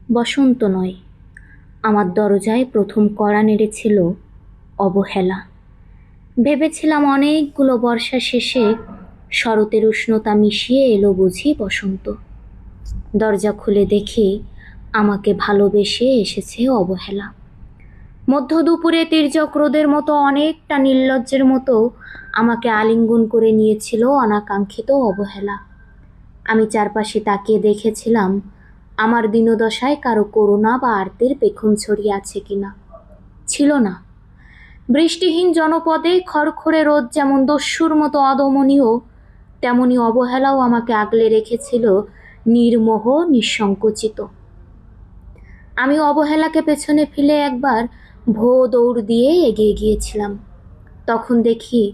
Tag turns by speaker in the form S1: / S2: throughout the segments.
S1: বসন্ত নয়, আমার দরজায় প্রথম কড়া নেড়েছিল অবহেলা। ভেবেছিলাম অনেকগুলো বর্ষা শেষে শরতের উষ্ণতা মিশিয়ে এলো বুঝি বসন্ত। দরজা খুলে দেখি আমাকে ভালোবেসে এসেছে অবহেলা। মধ্য দুপুরে তির্যক রোদের মতো অনেকটা নির্লজ্জের মতো আমাকে আলিঙ্গন করে নিয়েছিল অনাকাঙ্ক্ষিত অবহেলা। আমি চারপাশে তাকিয়ে দেখেছিলাম আমার দীনদশায় কারো করুণা বা আর্তের পেখম ছড়িয়ে আছে কিনা। ছিল না। বৃষ্টিহীন জনপদে খড়খড়ে রোদ যেমন দস্যুর মতো অদমনীয়, তেমনি অবহেলাও আমাকে আগলে রেখেছিল নির্মোহ নিঃসংকোচিত। আমি অবহেলাকে পেছনে ফেলে একবার ভো দৌড় দিয়ে এগিয়ে গিয়েছিলাম। তখন দেখি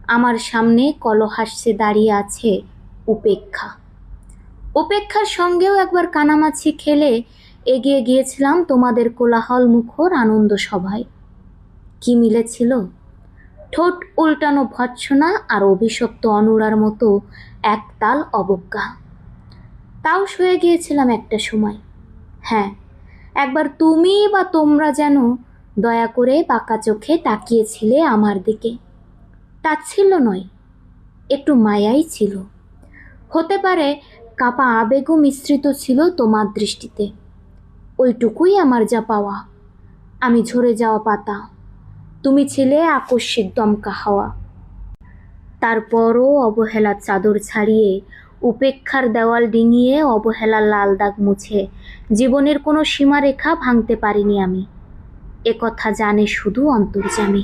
S1: আমার সামনে কলহাস্যে দাঁড়িয়ে আছে উপেক্ষা। উপেক্ষার সঙ্গেও একবার কানামাছি খেলে এগিয়ে গিয়েছিলাম তোমাদের কোলাহল মুখর আনন্দ সভায়। কি মিলেছিল? ঠোঁট উল্টানো ভৎসনা আর অভিশপ্ত অনুরার মতো একতাল অবজ্ঞা। তাও সয়ে গিয়েছিলাম একটা সময়। হ্যাঁ, একবার তুমি বা তোমরা যেন দয়া করে বাঁকা চোখে তাকিয়েছিলে আমার দিকে। তাচ্ছিল্য নয়, একটু মায়াই ছিল। হতে পারে কাপা আবেগও মিশ্রিত ছিল তোমার দৃষ্টিতে। ওইটুকুই আমার যা পাওয়া। আমি ঝরে যাওয়া পাতা, তুমি ছিলে আকস্মিক দমকা হাওয়া। তারপরও অবহেলার চাদর ছাড়িয়ে, উপেক্ষার দেওয়াল ডিঙিয়ে, অবহেলার লাল দাগ মুছে জীবনের কোনো সীমারেখা ভাঙতে পারিনি আমি। একথা জানে শুধু অন্তর্যামী।